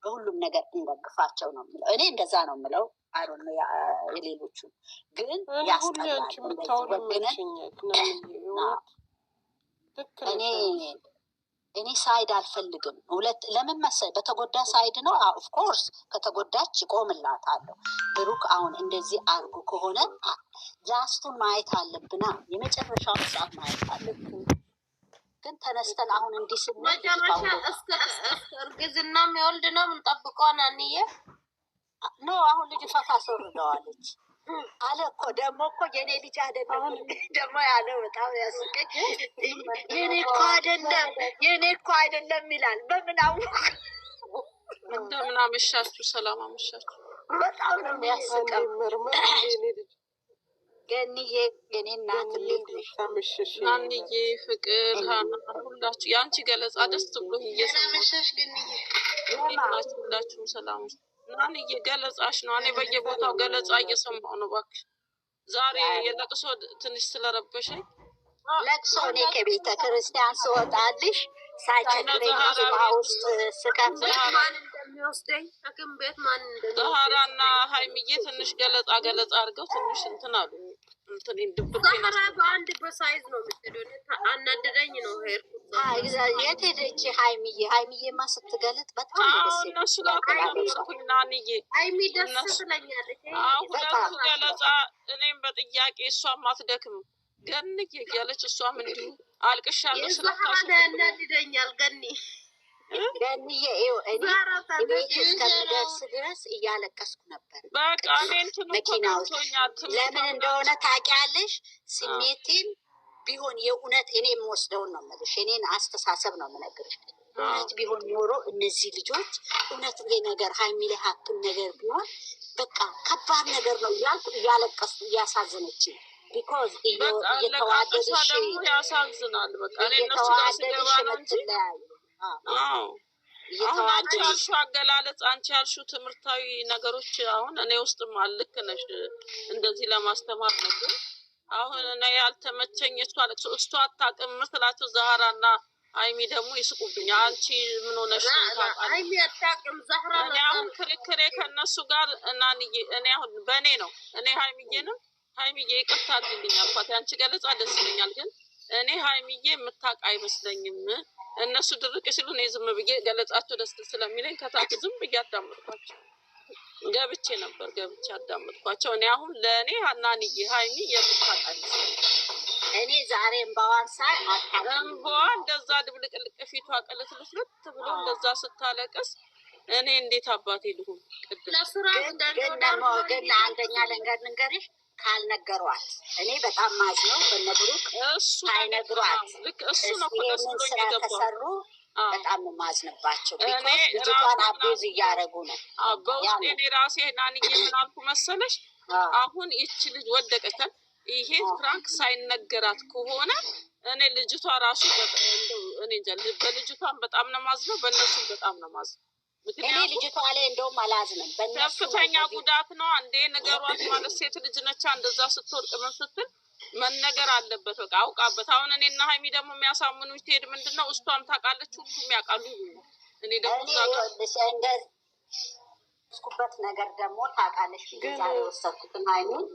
በሁሉም ነገር እንደግፋቸው ነው የምለው። እኔ እንደዛ ነው የምለው። አይሮን ነው የሌሎቹ ግን ያስጠላል። እኔ ሳይድ አልፈልግም። ሁለት ለምን መሰል በተጎዳ ሳይድ ነው። ኦፍ ኮርስ ከተጎዳች ቆምላታለሁ። ብሩክ አሁን እንደዚህ አርጉ ከሆነ ላስቱን ማየት አለብና የመጨረሻውን ሰዓት ማየት አለብን። ግን ተነስተን አሁን እንዲህ ስንል መጨረሻ እስከ እርግዝና የሚወልድ ነው የምንጠብቀው። ናንዬ ኖ አሁን ልጅ ፈታ አስወርደዋለች አለ እኮ። ደግሞ እኮ የኔ ልጅ አይደለም ደግሞ ያለው በጣም ያስቀኝ። የኔ እኮ አይደለም ይላል። በምን አወቅ? እንደምን አመሻችሁ? ሰላም አመሻችሁ። በጣም ነው የሚያስቀው። ገንዬ የኔ እናት ናንዬ ፍቅር ሁላችሁ የአንቺ ገለጻ ደስ ብሎ እየሰማሽ ሁላችሁም ሰላም ናንዬ ገለጻሽ ነው። እኔ በየቦታው ገለጻ እየሰማሁ ነው። እባክሽ ዛሬ የለቅሶ ትንሽ ስለረበሸኝ ለቅሶ እኔ ከቤተ ክርስቲያን ስወጣልሽ ሳይቸግረኝ ውስጥ ስከፍል እንደሚወስደኝ ሐኪም ቤት ማን ዛህራና ሀይሚዬ ትንሽ ገለጻ አድርገው ትንሽ እንትን አሉ። እንትን ዛህራ በአንድ በሳይዝ ነው የምትሄደው። አናደደኝ ነው ሄድኩት። የት ሄደች ሀይሚዬማ ስትገለጥ በጣም ደስ እነሱ ጋር ተመለስኩኝ። ናንዬ ሀይሚ ደስ ትለኛለች። ሁለቱ ገለጻ እኔም በጥያቄ እሷም አትደክም ገንዬ እያለች እሷም እንዲሁ አልቅሻለሁ። ያናድደኛል ገንዬ እኔ ቤት እስከምደርስ ድረስ እያለቀስኩ ነበር። በቃ መኪና ውስጥ ለምን እንደሆነ ታውቂያለሽ? ስሜቴን ቢሆን የእውነት እኔ የምወስደውን ነው የምልሽ። እኔን አስተሳሰብ ነው የምነግርሽ። እውነት ቢሆን ኖሮ እነዚህ ልጆች እውነት ይሄ ነገር ሀይሚ ላይ ሀፕን ነገር ቢሆን በቃ ከባድ ነገር ነው እያልኩ እያለቀስኩ እያሳዘነችኝ ቢኮዝ እየተዋደድሽ ያሳዝናል። በቃ እነሱ ጋር ስገባ ነው እንጂ አሁን አንቺ ያልሽው አገላለጽ አንቺ ያልሽው ትምህርታዊ ነገሮች አሁን እኔ ውስጥም አልክ ነሽ እንደዚህ ለማስተማር ነው። ግን አሁን እኔ ያልተመቸኝ እሷ አታውቅም ስላቸው ዛህራና ሀይሚ ደግሞ ይስቁብኝ። አንቺ ምን ሆነሽ ነው ታውቃለሽ? ሀይሚ አታውቅም ዛህራ እኔ አሁን ክርክሬ ከእነሱ ጋር እኔ አሁን በእኔ ነው። እኔ ሀይሚዬንም ሀይሚዬ ይቅርታ አድርግልኝ አልኳት። አንቺ ገለጻ ደስ ይለኛል፣ ግን እኔ ሀይሚዬ የምታውቅ አይመስለኝም። እነሱ ድርቅ ሲሉ እኔ ዝም ብዬ ገለጻቸው ደስ ስለሚለኝ ከታች ዝም ብዬ አዳመጥኳቸው። ገብቼ አዳመጥኳቸው። እኔ አሁን ለእኔ ናንዬ ሀይሚ የምታውቅ አይመስለኝም። እኔ ዛሬ እምባዋን ሳይ እምባዋ እንደዛ ድብልቅልቅ ፊቷ ቅልትልትልት ብሎ እንደዛ ስታለቅስ እኔ እንዴት አባቴ ልሁን? ግን አንደኛ ልንገርሽ ካልነገሯት እኔ በጣም ማዝነው በነብሩክ ሳይነግሯት ይህንን ስራ ከሰሩ በጣም ማዝንባቸው። ቢኮዝ ልጅቷን አቤዝ እያደረጉ ነው። በውስጤ እኔ ራሴ ናንዬ ምን አልኩ መሰለሽ? አሁን ይቺ ልጅ ወደቀቻል። ይሄ ፍራንክ ሳይነገራት ከሆነ እኔ ልጅቷ ራሱ እኔ እንጃ በልጅቷን በጣም ነው ማዝነው፣ በእነሱም በጣም ነው ማዝነው። እኔ ልጅቷ ላይ እንደውም አላዝንም። ከፍተኛ ጉዳት ነው። አንዴ ነገሯት ማለት ሴት ልጅ ነቻ እንደዛ ስትወርቅ ምን ስትል መነገር አለበት። በቃ አውቃበት። አሁን እኔና ሀይሚ ደግሞ የሚያሳምኑ ትሄድ ምንድነው እሷም ታውቃለች፣ ሁሉም ያውቃሉ። እኔ ደግሞ ስኩበት ነገር ደግሞ ታውቃለች። ዛሬ ወሰድኩትን ሀይሚን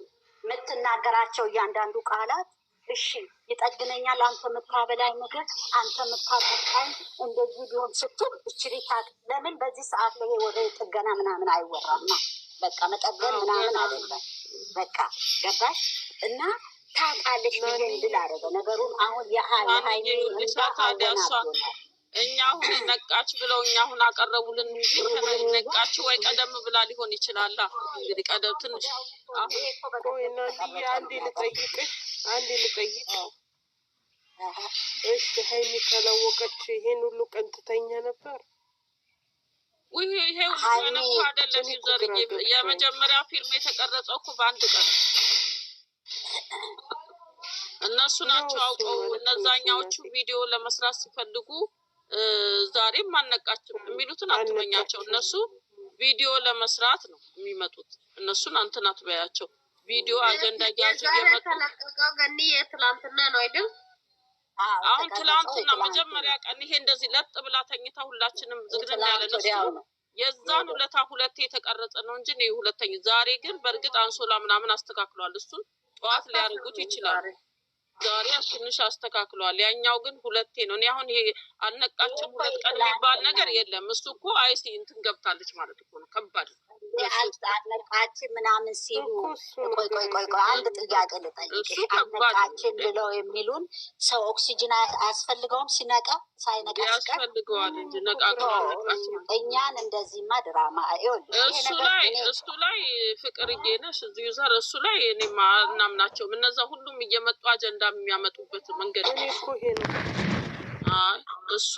የምትናገራቸው እያንዳንዱ ቃላት እሺ ይጠግነኛል፣ አንተ የምታበላኝ ነገር፣ አንተ የምታጠጣኝ እንደዚህ ቢሆን ስትል እችሪታት ለምን በዚህ ሰዓት ላይ ወደ ጥገና ምናምን አይወራም። በቃ መጠገን ምናምን አይደለም። በቃ ገባሽ? እና ታውቃለች ብዬ እንድል አደረገ ነገሩን። አሁን የሀይሚ እኛ አሁን ነቃች ብለው እኛ አሁን አቀረቡልን እንጂ ነቃች ወይ ቀደም ብላ ሊሆን ይችላል። እንግዲህ ቀደም ትንሽ አንዴ ልጠይቅሽ። እሺ ሀይሚ ካላወቀች ይሄን ሁሉ ቀን ትተኛ ነበር? ይሄ ሁሉ አይደለም። ይዘር የመጀመሪያ ፊልም የተቀረጸው እኮ በአንድ ቀን እነሱ ናቸው አውቀው እነዛኛዎቹ ቪዲዮ ለመስራት ሲፈልጉ ዛሬም አነቃችም የሚሉትን አትመኛቸው። እነሱ ቪዲዮ ለመስራት ነው የሚመጡት። እነሱን አንተን አትበያቸው። ቪዲዮ አጀንዳ ያዙ የመጡ ትላንትና ነው አይደል? አሁን ትላንትና መጀመሪያ ቀን ይሄ እንደዚህ ለጥ ብላ ተኝታ ሁላችንም ዝግድና ያለ ነሱ የዛን ሁለቴ የተቀረጸ ነው እንጂ ነው ሁለተኛ። ዛሬ ግን በእርግጥ አንሶላ ምናምን አስተካክሏል። እሱን ጠዋት ሊያደርጉት ይችላል። ዛሬ ትንሽ አስተካክሏል። ያኛው ግን ሁለቴ ነው። እኔ አሁን ይሄ አልነቃችም 2 ቀን የሚባል ነገር የለም። እሱ እኮ አይሲ እንትን ገብታለች ማለት እኮ ነው። ከባድ አልነቃችን ምናምን ሲሉ ቆይ አንድ ጥያቄ ልጠይቅሽ። አልነቃችን ብለው የሚሉን ሰው ኦክሲጅን አያስፈልገውም ሲነቃ ሳይነቃ ያስፈልገዋል እንጂ ነቃ እኛን እንደዚህማ ድራማ እሱ ላይ ፍቅርዬ ነሽ እዚሁ ዘር እሱ ላይ እኔማ እናምናቸውም። እነዛ ሁሉም እየመጡ አጀንዳ የሚያመጡበት መንገድ እሱ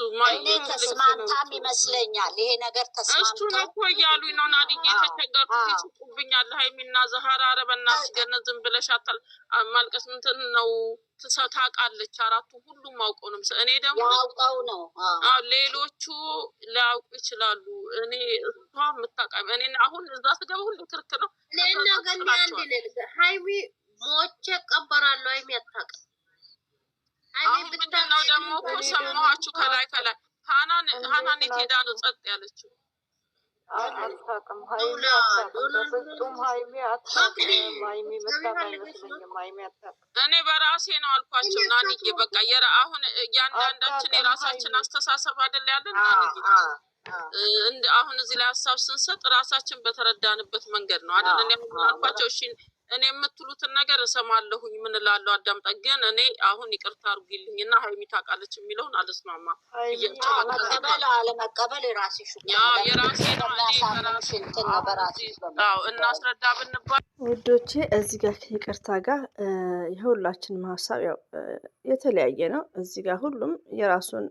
ተስማምታም ይመስለኛል። ይሄ ነገር ተስማምታ እሱ ነው እኮ እያሉኝ ነው። ናዲዬ የተቸገርኩት ይስቁብኛል። ሀይሚና ዛህራ ኧረ በእናትሽ ገነት ዝም ብለሽ ማልቀስ እንትን ነው ታውቃለች። አራቱ ሁሉም አውቀው ነው። እኔ ደግሞ ያውቀው ነው። ሌሎቹ ሊያውቁ ይችላሉ። እኔ እሷ የምታውቃ እኔ አሁን እዛ ስገባ ሁሉ ክርክ ነው። ሌላ ገን አንድ ነገር ሀይሚ ሞቼ ቀበራለሁ። ሀይሚ አታውቅም። አሁን ምንድን ነው ደግሞ እኮ ሰማኋችሁ ከላይ ሀናን የት ሄዳ ነው ጸጥ ያለችው? አታውቅም። ሀይሚ አታውቅም። በፍጹም ሀይሚ አታውቅም። ሀይሚ መጣት አይመስለኝም። ሀይሚ አታውቅም። እኔ በራሴ ነው አልኳቸው። ናንዬ በቃ አሁን እያንዳንዳችን የራሳችን አስተሳሰብ አይደል ያለን ናንዬ። አሁን እዚህ ላይ ሀሳብ ስንሰጥ ራሳችን በተረዳንበት መንገድ ነው አይደል? እኔ አልኳቸው እሺ እኔ የምትሉትን ነገር እሰማለሁኝ ምን እላለሁ አዳምጣ። ግን እኔ አሁን ይቅርታ አድርጉልኝ እና ሀይሚ ታውቃለች የሚለውን አልስማማ። መቀበል አለመቀበል የራስሽ የራሴ እናስረዳ ብንባል ውዶቼ እዚህ ጋር ይቅርታ ጋር የሁላችንም ሀሳብ ያው የተለያየ ነው። እዚህ ጋር ሁሉም የራሱን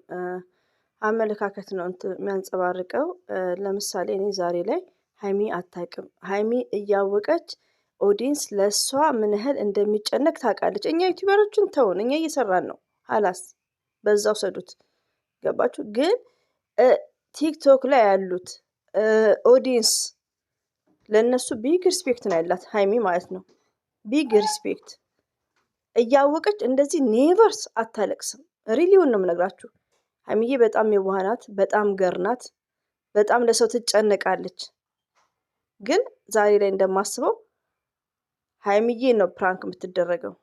አመለካከት ነው የሚያንጸባርቀው። ለምሳሌ እኔ ዛሬ ላይ ሀይሚ አታውቅም። ሀይሚ እያወቀች ኦዲንስ ለእሷ ምን ያህል እንደሚጨነቅ ታውቃለች። እኛ ዩቲዩበሮችን ተውን፣ እኛ እየሰራን ነው። ሀላስ በዛው ሰዱት። ገባችሁ? ግን ቲክቶክ ላይ ያሉት ኦዲንስ ለእነሱ ቢግ ሪስፔክት ነው ያላት ሀይሚ ማለት ነው። ቢግ ሪስፔክት እያወቀች እንደዚህ ኔቨርስ አታለቅስም። ሪሊውን ነው የምነግራችሁ። ሀይሚዬ በጣም የዋህናት፣ በጣም ገርናት፣ በጣም ለሰው ትጨነቃለች። ግን ዛሬ ላይ እንደማስበው ሀይሚዬ ነው ፕራንክ የምትደረገው።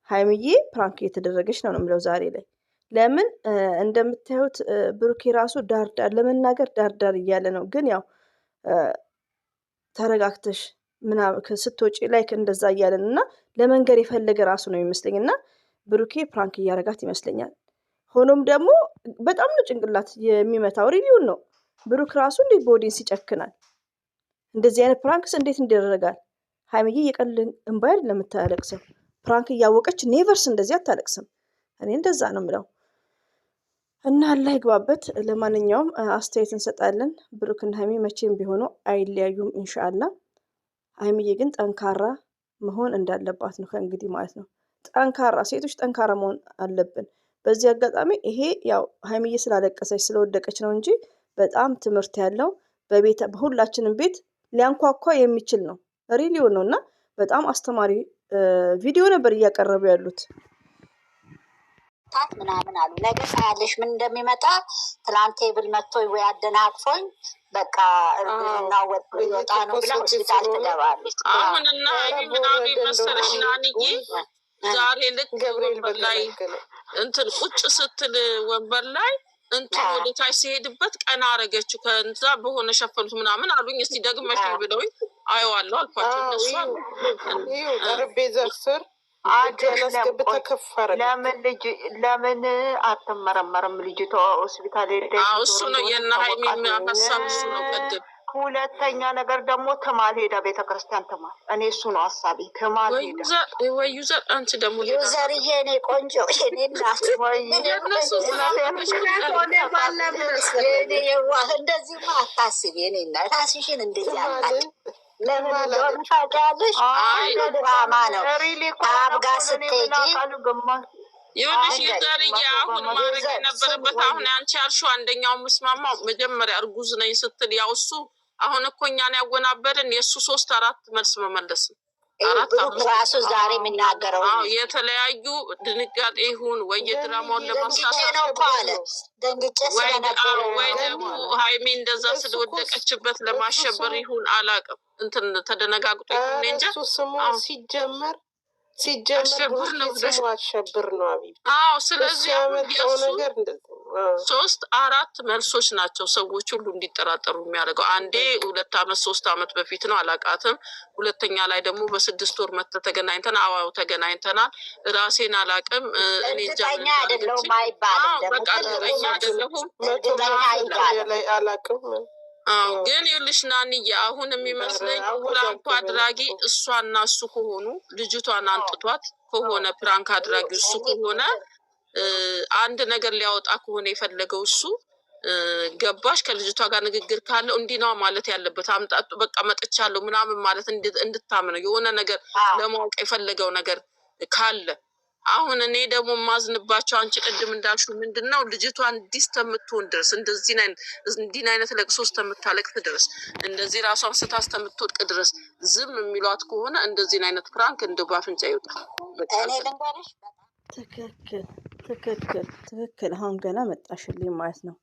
ሀይሚዬ ፕራንክ እየተደረገች ነው የምለው ዛሬ ላይ። ለምን እንደምታዩት ብሩኬ ራሱ ዳርዳር ለመናገር ዳርዳር እያለ ነው። ግን ያው ተረጋግተሽ ምናምን ስትወጪ ላይክ እንደዛ እያለን እና ለመንገር የፈለገ ራሱ ነው የሚመስለኝ እና ብሩኬ ፕራንክ እያረጋት ይመስለኛል። ሆኖም ደግሞ በጣም ነው ጭንቅላት የሚመታው። ሪቪውን ነው ብሩክ ራሱ እንዴት በኦዲንስ ይጨክናል? እንደዚህ አይነት ፕራንክስ እንዴት እንደረጋል? ሀይሚዬ የቀልን እንባይል ለምታለቅሰው ፕራንክ እያወቀች ኔቨርስ እንደዚህ አታለቅስም። እኔ እንደዛ ነው የምለው እና አላህ ይግባበት። ለማንኛውም አስተያየት እንሰጣለን። ብሩክና ሀይሚ መቼም ቢሆኑ አይለያዩም ኢንሻአላህ። ሀይሚዬ ግን ጠንካራ መሆን እንዳለባት ነው ከእንግዲህ ማለት ነው። ጠንካራ ሴቶች ጠንካራ መሆን አለብን። በዚህ አጋጣሚ ይሄ ያው ሀይሚዬ ስላለቀሰች ስለወደቀች ነው እንጂ በጣም ትምህርት ያለው በሁላችንም ቤት ሊያንኳኳ የሚችል ነው። ሪሊዮ ነው እና በጣም አስተማሪ ቪዲዮ ነበር እያቀረቡ ያሉት። ምናምን አሉ ነገ ታያለሽ ምን እንደሚመጣ። ትናንት ቴብል መጥቶ ወይ አደናቅፎኝ በቃ እርግዝና ወጣ ነው ብላ ሆስፒታል ትገባለች። አሁን እና ምናምን መሰለሽ ናንዬ ዛሬ ልክ ወንበር ላይ እንትን ቁጭ ስትል ወንበር ላይ እንትን ወደ ታች ሲሄድበት ቀና አረገችው። ከዛ በሆነ ሸፈኑት ምናምን አሉኝ። እስቲ ደግመሽ ብለውኝ አየዋለሁ አልኳቸው። እነሱ ጠረጴዛ ስር ለምን አትመረመርም ልጅቷ ሆስፒታል ሄደች? እሱ ነው የእነ ሀይሚ ሀሳብ እሱ ነው። ቅድም ሁለተኛ ነገር ደግሞ ትማል ሄዳ ቤተክርስቲያን ትማል። እኔ እሱ ነው ሀሳቤ። ትማል ሄዳ ወይ ዩዘር አንቺ ደግሞ ዩዘርዬ እኔ ቆንጆ እኔ እናት እንደዚህማ አታስቢ። እኔ እናት ራስሽን እንደዚህ አታል ለምን እንደሆነ ታውቂያለሽ? ድራማ ነው። አብጋ ስትሄጂ ይኸውልሽ ዩዘርዬ አሁን ማድረግ የነበረበት አሁን አንቺ ያልሽው አንደኛው ምስማማው መጀመሪያ እርጉዝ ነኝ ስትል ያው እሱ አሁን እኮ እኛን ያወናበድን የእሱ 3-4 መልስ መመለስ ነው። ብሩክ ራሱ ዛሬ የሚናገረው የተለያዩ ድንጋጤ ይሁን ወይ የድራማውን ለማሳሳት ነው እኮ አለ። ደንግጬ ስለነበረ ወይ ደግሞ ሀይሚ እንደዛ ስለወደቀችበት ለማሸበር ይሁን አላውቅም። እንትን ተደነጋግጦ ይሁን እንጂ ሲጀመር ስሙ አሸብር ነው አቢብ። ስለዚህ ያመጣው ነገር እንደዚህ 3-4 መልሶች ናቸው ሰዎች ሁሉ እንዲጠራጠሩ የሚያደርገው። አንዴ 2 ዓመት 3 ዓመት በፊት ነው አላውቃትም። ሁለተኛ ላይ ደግሞ በ6 ወር መጥተን ተገናኝተን ተገናኝተናል። ራሴን አላውቅም። እኔ እርግጠኛ አይደለሁም አይባልም። በቃ እርግጠኛ አይደለሁም አላውቅም። ግን ይኸውልሽ ናንዬ አሁን የሚመስለኝ ፕራንክ አድራጊ እሷና እሱ ከሆኑ ልጅቷን አንጥቷት ከሆነ ፕራንክ አድራጊ እሱ ከሆነ አንድ ነገር ሊያወጣ ከሆነ የፈለገው እሱ ገባሽ ከልጅቷ ጋር ንግግር ካለው እንዲህ ነው ማለት ያለበት። አምጣጡ በቃ መጥቻለሁ ምናምን ማለት እንድታምነው የሆነ ነገር ለማወቅ የፈለገው ነገር ካለ አሁን እኔ ደግሞ ማዝንባቸው አንቺ ቅድም እንዳልሽው ምንድነው ልጅቷ እንዲህ እስከምትሆን ድረስ እንዲህ አይነት ለቅሶ እስከምታለቅስ ድረስ እንደዚህ ራሷን ስታ እስከምትወድቅ ድረስ ዝም የሚሏት ከሆነ እንደዚህ አይነት ፕራንክ እንደው ባፍንጫ ይወጣል። እኔ ልንገርሽ ትክክል። አሁን ገና መጣሽልኝ ማለት ነው።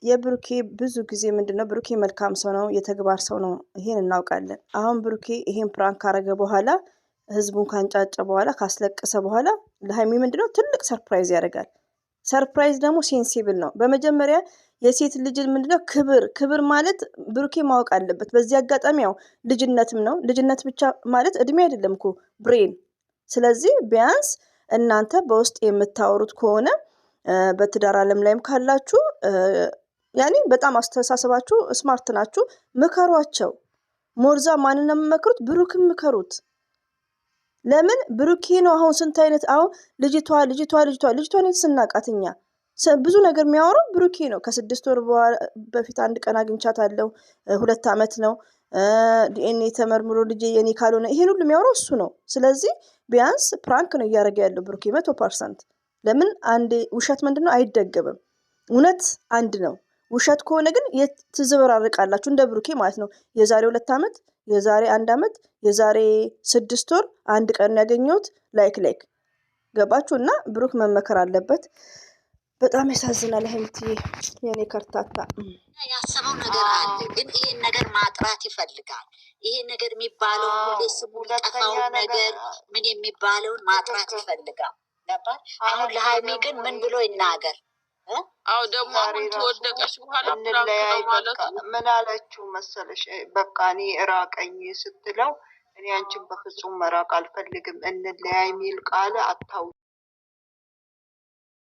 የብሩኬ ብዙ ጊዜ ምንድነው ብሩኬ መልካም ሰው ነው፣ የተግባር ሰው ነው። ይሄን እናውቃለን። አሁን ብሩኬ ይሄን ፕራንክ ካረገ በኋላ ህዝቡን ካንጫጨ በኋላ ካስለቀሰ በኋላ ለሀይሚ ምንድነው ትልቅ ሰርፕራይዝ ያደርጋል። ሰርፕራይዝ ደግሞ ሴንሲብል ነው። በመጀመሪያ የሴት ልጅ ምንድነው ክብር ማለት ብሩኬ ማወቅ አለበት። በዚህ አጋጣሚ ያው ልጅነትም ነው። ልጅነት ብቻ ማለት እድሜ አይደለም እኮ ብሬን። ስለዚህ ቢያንስ እናንተ በውስጥ የምታወሩት ከሆነ በትዳር ዓለም ላይም ካላችሁ ያኔ በጣም አስተሳሰባችሁ ስማርት ናችሁ፣ ምከሯቸው። ሞርዛ ማንን ነው የምመክሩት? ብሩክን ምከሩት። ለምን ብሩኬ ነው አሁን ስንት አይነት አሁን ልጅቷን ስናቃትኛ ብዙ ነገር የሚያወራው ብሩኬ ነው። ከ6 ወር በፊት አንድ ቀን አግኝቻታለሁ፣ 2 ዓመት ነው ዲኤንኤ ተመርምሮ ልጄ የኔ ካልሆነ ይሄን ሁሉ የሚያወራው እሱ ነው። ስለዚህ ቢያንስ ፕራንክ ነው እያደረገ ያለው ብሩኬ 100%። ለምን አንዴ ውሸት ምንድነው አይደገምም። እውነት አንድ ነው። ውሸት ከሆነ ግን ትዘበራርቃላችሁ እንደ ብሩኬ ማለት ነው። የዛሬ 2 ዓመት የዛሬ 1 ዓመት የዛሬ 6 ወር አንድ ቀን ያገኘሁት ላይክ ገባችሁ? እና ብሩክ መመከር አለበት። በጣም ያሳዝናል። ሀይሚትዬ የኔ ከርታታ ያሰበው ነገር አለ፣ ግን ይሄን ነገር ማጥራት ይፈልጋል። ይሄ ነገር የሚባለው ሁሌ ስሙ ጠፋው ነገር ምን የሚባለውን ማጥራት ይፈልጋል። ገባል? አሁን ለሀይሚ ግን ምን ብሎ ይናገር? ደግሞ አሁን ተወደቀች በኋላ ፕራንክ ማለት ምን አለችው መሰለሽ? በቃ እኔ እራቀኝ ስትለው እኔ አንቺን በፍጹም መራቅ አልፈልግም እንለያይ የሚል ቃል አታው